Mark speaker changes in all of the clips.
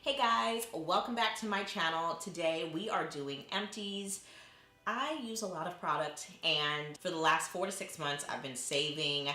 Speaker 1: Hey guys, welcome back to my channel. Today we are doing Empties. I use a lot of product, and for the last 4 to 6 months I've been saving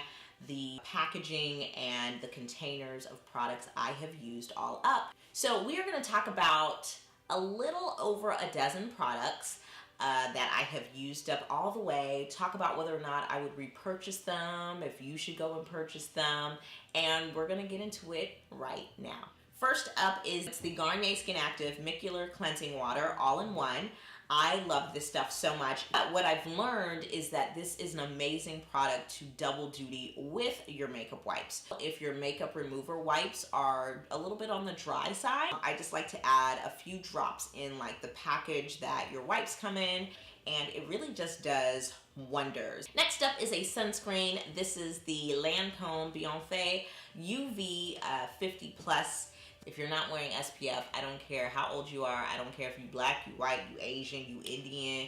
Speaker 1: the packaging and the containers of products I have used all up. So we are going to talk about a little over a dozen products that I have used up all the way, talk about whether or not I would repurchase them, if you should go and purchase them, and we're going to get into it right now. First up is the Garnier Skin Active Micellar Cleansing Water all-in-one. I love this stuff so much. What I've learned is that this is an amazing product to double duty with your makeup wipes. If your makeup remover wipes are a little bit on the dry side, I just like to add a few drops in like the package that your wipes come in, and it really just does wonders. Next up is a sunscreen. This is the Lancome Bienfait UV 50 Plus. If you're not wearing SPF, I don't care how old you are. I don't care if you black, you white, you Asian, you Indian.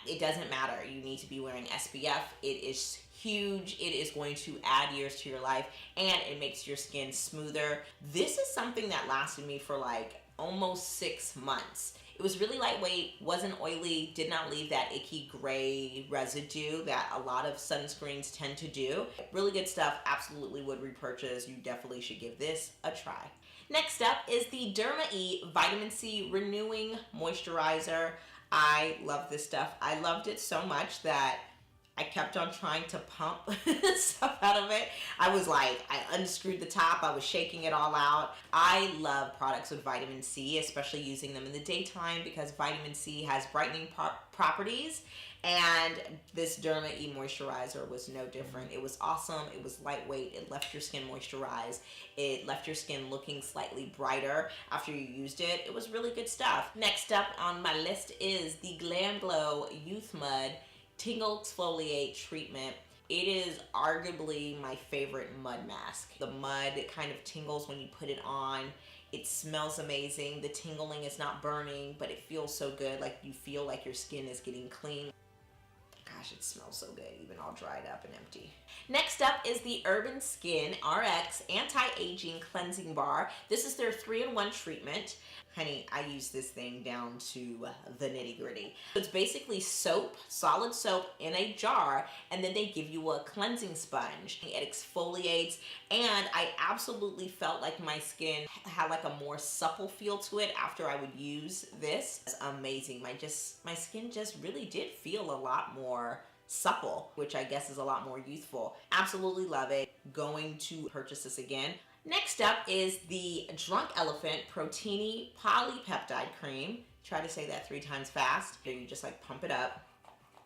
Speaker 1: It doesn't matter. You need to be wearing SPF. It is huge. It is going to add years to your life, and it makes your skin smoother. This is something that lasted me for like almost 6 months. It was really lightweight, wasn't oily, did not leave that icky gray residue that a lot of sunscreens tend to do. Really good stuff, absolutely would repurchase. You definitely should give this a try. Next up is the Derma E Vitamin C Renewing Moisturizer. I love this stuff. I loved it so much that I kept on trying to pump stuff out of it. I was like, I unscrewed the top, I was shaking it all out. I love products with vitamin C, especially using them in the daytime because vitamin C has brightening properties, and this Derma E moisturizer was no different. It was awesome, it was lightweight, it left your skin moisturized, it left your skin looking slightly brighter after you used it. It was really good stuff. Next up on my list is the Glam Glow Youth Mud Tingle Exfoliate Treatment. It is arguably my favorite mud mask. The mud kind of tingles when you put it on. It smells amazing. The tingling is not burning, but it feels so good. Like you feel like your skin is getting clean. Gosh, it smells so good, even all dried up and empty. Next up is the Urban Skin RX Anti-Aging Cleansing Bar. This is their 3-in-1 treatment. Honey, I use this thing down to the nitty-gritty. It's basically soap, solid soap in a jar, and then they give you a cleansing sponge. It exfoliates, and I absolutely felt like my skin had like a more supple feel to it after I would use this. It's amazing. My skin just really did feel a lot more supple, which I guess is a lot more youthful. Absolutely love it. Going to purchase this again. Next up is the Drunk Elephant Protini Polypeptide Cream. Try to say that 3 times fast. Here you just like pump it up,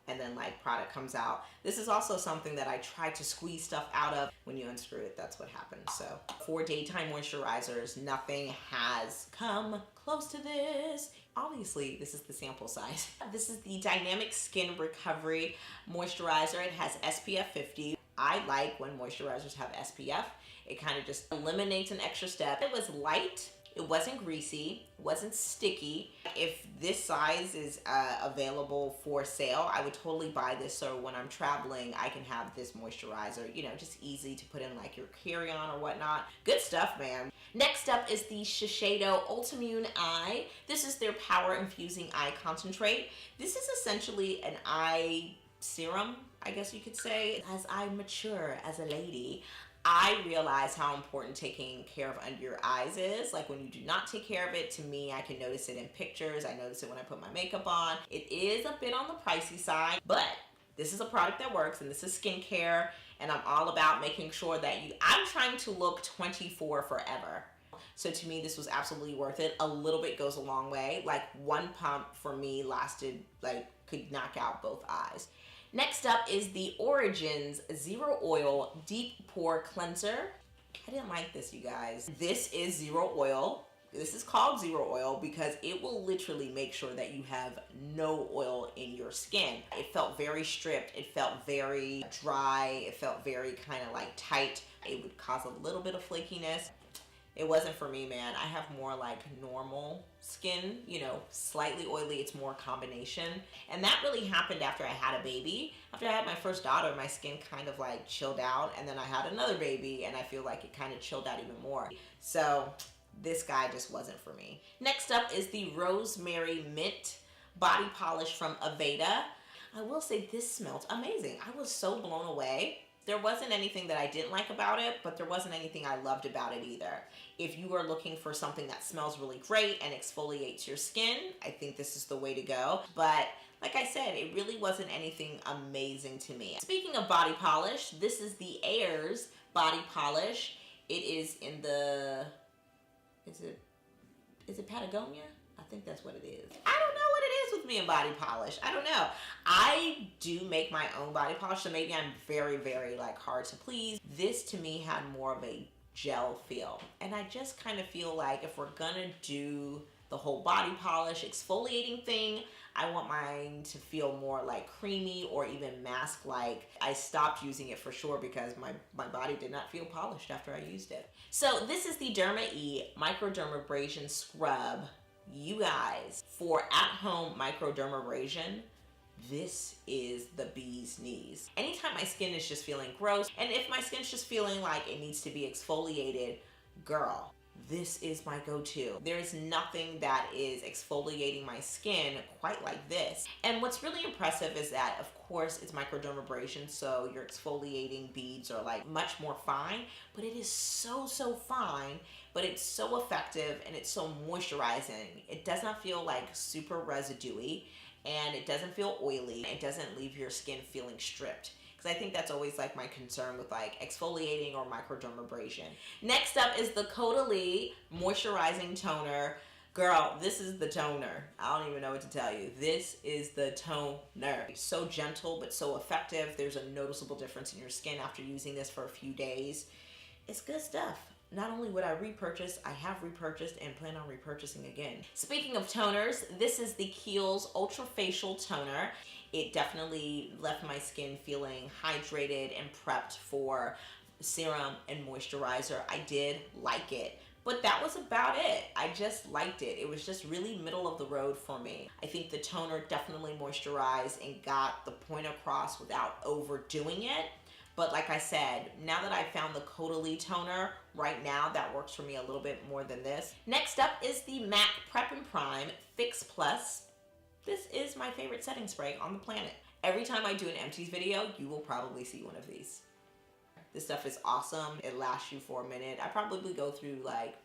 Speaker 1: and then like product comes out. This is also something that I try to squeeze stuff out of. When you unscrew it, that's what happens. So for daytime moisturizers, nothing has come close to this. Obviously, this is the sample size. This is the Dynamic Skin Recovery Moisturizer. It has SPF 50. I like when moisturizers have SPF. It kind of just eliminates an extra step. It was light. It wasn't greasy, it wasn't sticky. If this size is available for sale, I would totally buy this so when I'm traveling, I can have this moisturizer, you know, just easy to put in like your carry-on or whatnot. Good stuff, man. Next up is the Shiseido Ultimune Eye. This is their Power Infusing Eye Concentrate. This is essentially an eye serum, I guess you could say. As I mature as a lady, I realize how important taking care of under your eyes is. Like when you do not take care of it, to me, I can notice it in pictures. I notice it when I put my makeup on. It is a bit on the pricey side, but this is a product that works, and this is skincare, and I'm all about making sure that I'm trying to look 24 forever. So to me, this was absolutely worth it. A little bit goes a long way. Like one pump for me lasted, like could knock out both eyes. Next up is the Origins Zero Oil Deep Pore Cleanser. I didn't like this, you guys. This is zero oil. This is called zero oil because it will literally make sure that you have no oil in your skin. It felt very stripped. It felt very dry. It felt very kind of like tight. It would cause a little bit of flakiness. It wasn't for me, man. I have more like normal skin, you know, slightly oily. It's more combination. And that really happened after I had a baby. After I had my first daughter, my skin kind of like chilled out. And then I had another baby and I feel like it kind of chilled out even more. So this guy just wasn't for me. Next up is the Rosemary Mint Body Polish from Aveda. I will say this smelled amazing. I was so blown away. There wasn't anything that I didn't like about it, but there wasn't anything I loved about it either. If you are looking for something that smells really great and exfoliates your skin, I think this is the way to go. But like I said, it really wasn't anything amazing to me. Speaking of body polish, this is the Airs Body Polish. It is in the, is it Patagonia? I think that's what it is. I don't know what it is with me and body polish. I don't know. I do make my own body polish, so maybe I'm very, very like hard to please. This to me had more of a gel feel. And I just kind of feel like if we're gonna do the whole body polish exfoliating thing, I want mine to feel more like creamy or even mask-like. I stopped using it for sure because my body did not feel polished after I used it. So this is the Derma E Microdermabrasion Scrub. You guys, for at-home microdermabrasion, this is the bee's knees. Anytime my skin is just feeling gross, and if my skin's just feeling like it needs to be exfoliated, girl, this is my go-to. There's nothing that is exfoliating my skin quite like this. And what's really impressive is that, of course, it's microdermabrasion, so your exfoliating beads are like much more fine, but it is so fine, but it's so effective and it's so moisturizing. It does not feel like super residuey, and it doesn't feel oily. It doesn't leave your skin feeling stripped. Because I think that's always like my concern with like exfoliating or microdermabrasion. Next up is the Caudalie Moisturizing Toner. Girl, this is the toner. I don't even know what to tell you. This is the toner. So gentle, but so effective. There's a noticeable difference in your skin after using this for a few days. It's good stuff. Not only would I repurchase, I have repurchased and plan on repurchasing again. Speaking of toners, this is the Kiehl's Ultra Facial Toner. It definitely left my skin feeling hydrated and prepped for serum and moisturizer. I did like it, but that was about it. I just liked it. It was just really middle of the road for me. I think the toner definitely moisturized and got the point across without overdoing it. But like I said, now that I found the Caudalie toner, right now that works for me a little bit more than this. Next up is the MAC Prep and Prime Fix Plus. This is my favorite setting spray on the planet. Every time I do an Empties video, you will probably see one of these. This stuff is awesome. It lasts you for a minute. I probably go through like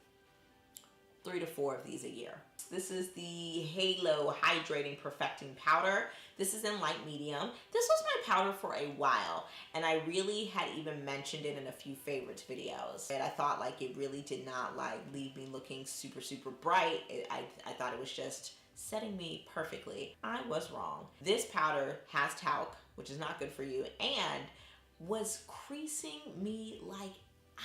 Speaker 1: 3 to 4 of these a year. This is the Halo Hydrating Perfecting Powder. This is in light medium. This was my powder for a while, and I really had even mentioned it in a few favorites videos. And I thought like it really did not like leave me looking super bright. I thought it was just setting me perfectly. I was wrong. This powder has talc, which is not good for you, and was creasing me like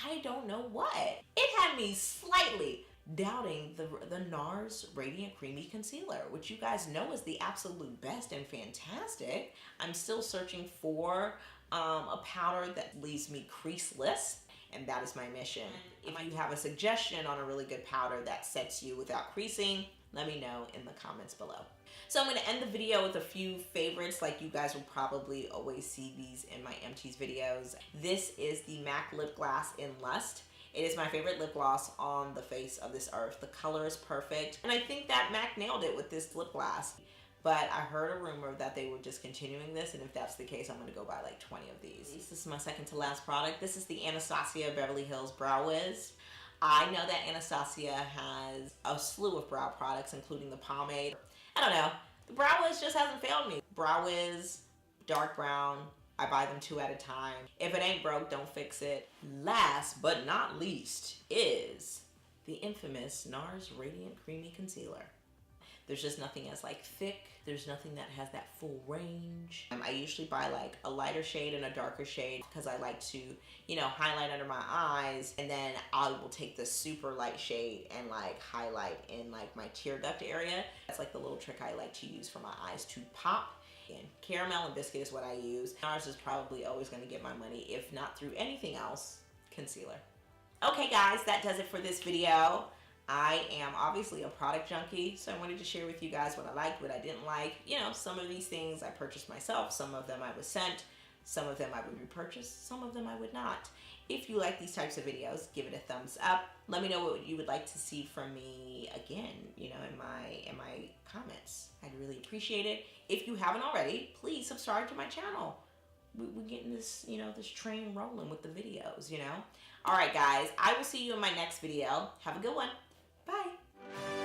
Speaker 1: I don't know what. It had me slightly doubting the NARS Radiant Creamy Concealer, which you guys know is the absolute best and fantastic. I'm still searching for a powder that leaves me creaseless, and that is my mission. If you have a suggestion on a really good powder that sets you without creasing, let me know in the comments below. So I'm going to end the video with a few favorites. Like you guys will probably always see these in my Empties videos. This is the MAC Lip Gloss in Lust. It is my favorite lip gloss on the face of this earth. The color is perfect, and I think that MAC nailed it with this lip gloss. But I heard a rumor that they were discontinuing this, and if that's the case, I'm going to go buy like 20 of these. This is my second to last product. This is the Anastasia Beverly Hills Brow Wiz. I know that Anastasia has a slew of brow products, including the pomade. I don't know. The Brow Wiz just hasn't failed me. Brow Wiz, dark brown. I buy them 2 at a time. If it ain't broke, don't fix it. Last but not least is the infamous NARS Radiant Creamy Concealer. There's just nothing as like thick. There's nothing that has that full range. I usually buy like a lighter shade and a darker shade because I like to, you know, highlight under my eyes, and then I will take the super light shade and like highlight in like my tear duct area. That's like the little trick I like to use for my eyes to pop. And caramel and biscuit is what I use. NARS is probably always going to get my money, if not through anything else, concealer. Okay guys, that does it for this video. I am obviously a product junkie, so I wanted to share with you guys what I liked, what I didn't like. You know, some of these things I purchased myself, some of them I was sent, some of them I would repurchase, some of them I would not. If you like these types of videos, give it a thumbs up. Let me know what you would like to see from me again, you know, in my comments. I'd really appreciate it. If you haven't already, please subscribe to my channel. We're getting this, you know, this train rolling with the videos, you know. All right, guys, I will see you in my next video. Have a good one. Bye.